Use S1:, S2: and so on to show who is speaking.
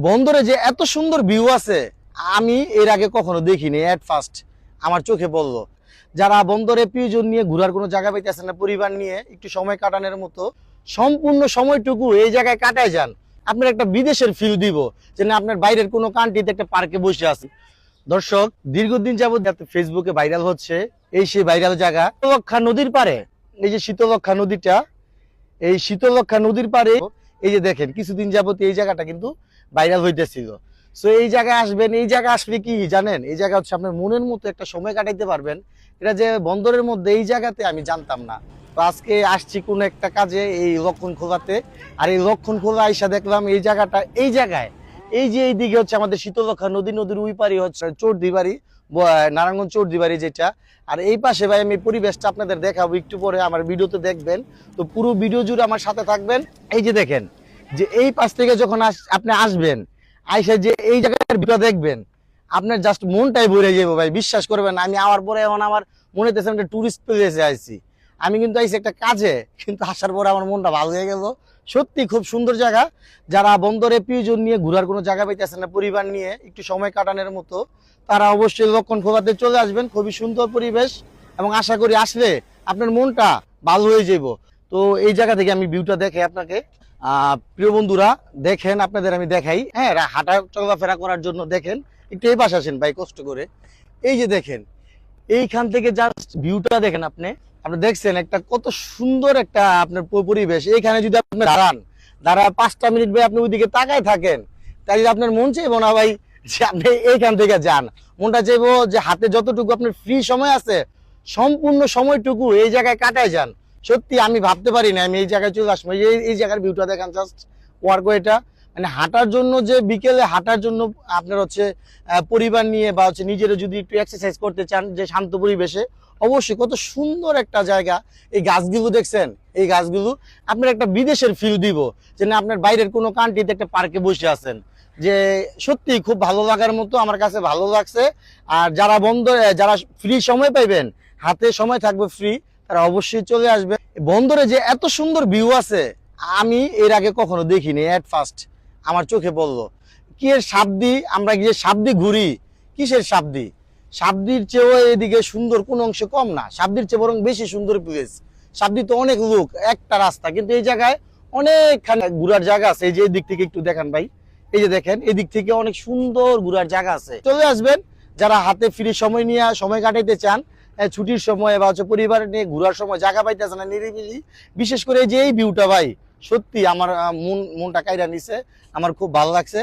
S1: বন্দরে যে এত সুন্দর ভিউ আছে আমি এর আগে কখনো দেখিনি। এট ফার্স্ট আমার চোখে পড়লো। যারা বন্দরে প্রিয়জন নিয়ে ঘোরার কোনো জায়গা পাইতেছেন না, পরিবার নিয়ে একটু সময় কাটানোর মতো, সম্পূর্ণ সময়টুকু এই জায়গায় কাটায় যান। আপনার একটা বিদেশের ফিল দিব, যে না আপনার বাইরের কোনো কান্ট্রিতে একটা পার্কে বসে আছেন। দর্শক, দীর্ঘদিন যাবত ফেসবুকে ভাইরাল হচ্ছে এই সেই ভাইরাল জায়গা শীতলক্ষ্যা নদীর পারে। এই যে শীতলক্ষ্যা নদীটা, এই শীতলক্ষ্যা নদীর পারে এই যে দেখেন কিছুদিন যাবত এই জায়গাটা কিন্তু ভাইরাল হইতেছিল। সো এই জায়গায় আসবেন, এই জায়গা আসলে কি জানেন, এই জায়গা হচ্ছে আপনার মনের মতো একটা সময় কাটাইতে পারবেন। এটা যে বন্দরের মধ্যে এই জায়গাতে আমি জানতাম না। তো আজকে আসছি কোন একটা কাজে এই লক্ষণ খোলাতে, আর এই লক্ষণ খোলা আইসা দেখলাম এই জায়গাটা, এই জায়গায় এই যে এইদিকে হচ্ছে আমাদের শীতলক্ষ্যা নদী, নদীর ওই পারি হচ্ছে চৌধুরীবাড়ি, নারায়ণগঞ্জ চৌধুরীবাড়ি যেটা। আর এই পাশে ভাই আমি পরিবেশটা আপনাদের দেখাবো একটু পরে, আমার ভিডিওতে দেখবেন। তো পুরো ভিডিও জুড়ে আমার সাথে থাকবেন। এই যে দেখেন, যে এই পাশ থেকে যখন আপনি আসবেন, আইসা যে এই জায়গার ভিডিও দেখবেন, আপনার জাস্ট মনটাই ভরে যাবো ভাই, বিশ্বাস করবেন। আমি আওয়ার পরে এখন আমার মনে হইতেছে একটা টুরিস্ট প্লেসে আইছি। আমি কিন্তু আইছি একটা কাজে, কিন্তু আসার পরে আমার মনটা ভালো হয়ে গেল। সত্যি খুব সুন্দর জায়গা। যারা বন্দরে প্রিয়জন নিয়ে ঘোরার কোনো জায়গা পাইতেছেন না, পরিবার নিয়ে একটু সময় কাটানোর মতো, তারা অবশ্যই লক্ষণ খোলাতে চলে আসবেন। খুবই সুন্দর পরিবেশ, এবং আশা করি আসলে আপনার মনটা ভালো হয়ে যাব। তো এই জায়গা থেকে আমি ভিউটা দেখে আপনাকে প্রিয় বন্ধুরা দেখেন, আপনাদের আমি দেখাই। হ্যাঁ, হাঁটা চলাফেরা করার জন্য দেখেন, একটু এই পাশে আসেন ভাই কষ্ট করে। এই যে দেখেন, এইখান থেকে জাস্ট ভিউটা দেখেন। আপনি আপনি দেখছেন একটা কত সুন্দর একটা আপনার পরিবেশ। এইখানে যদি আপনি দাঁড়ায় 5টা মিনিট ভাই আপনি ওইদিকে তাকায় থাকেন, তাহলে আপনার মন চাইবো না ভাই যে আপনি এইখান থেকে যান। মনটা চাইবো যে হাতে যতটুকু আপনার ফ্রি সময় আছে, সম্পূর্ণ সময়টুকু এই জায়গায় কাটায় যান। সত্যি আমি ভাবতে পারি না আমি এই জায়গায় চলে আসবো। এই জায়গার ভিউটা দেখেন, জাস্ট ওয়ার্কওয়েটা। মানে হাঁটার জন্য, যে বিকেলে হাঁটার জন্য আপনার হচ্ছে পরিবার নিয়ে বা হচ্ছে নিজেরা যদি একটু এক্সারসাইজ করতে চান, যে শান্ত পরিবেশে, অবশ্যই কত সুন্দর একটা জায়গা। এই গাছগুলো দেখছেন, এই গাছগুলো আপনার একটা বিদেশের ফিল দিব, যে না আপনার বাইরের কোনো কান্ট্রিতে একটা পার্কে বসে আছেন। যে সত্যি খুব ভালো লাগার মতো, আমার কাছে ভালো লাগছে। আর যারা যারা ফ্রি সময় পাইবেন, হাতে সময় থাকবে ফ্রি, তারা অবশ্যই চলে আসবে। বন্দরে যে এত সুন্দর ভিউ আছে আমি এর আগে কখনো দেখিনি। এট ফার্স্ট আমার চোখে পড়লো। কি এর সাবদি, আমরা গিয়ে সাবদি ঘুরি, কিসের সাবদি? সাবদির চেয়েও এদিকে সুন্দর কোন অংশে কম না, সাবদির চেয়ে বরং বেশি সুন্দর প্লেস। সাবদি তো অনেক লোক, একটা রাস্তা, কিন্তু এই জায়গায় অনেকখানে ঘুরার জায়গা আছে। এই যে দিক থেকে একটু দেখান ভাই, এই যে দেখেন এদিক থেকে অনেক সুন্দর ঘুরার জায়গা আছে। চলে আসবেন যারা হাতে ফ্রি সময় নিয়ে সময় কাটাইতে চান, ছুটির সময় বা হচ্ছে পরিবার নিয়ে ঘোরার সময় জায়গা পাইতেছে না নিরিবিলি। বিশেষ করে যে এই ভিউটা ভাই, সত্যি আমার মনটা কাইরা নিছে, আমার খুব ভালো লাগছে।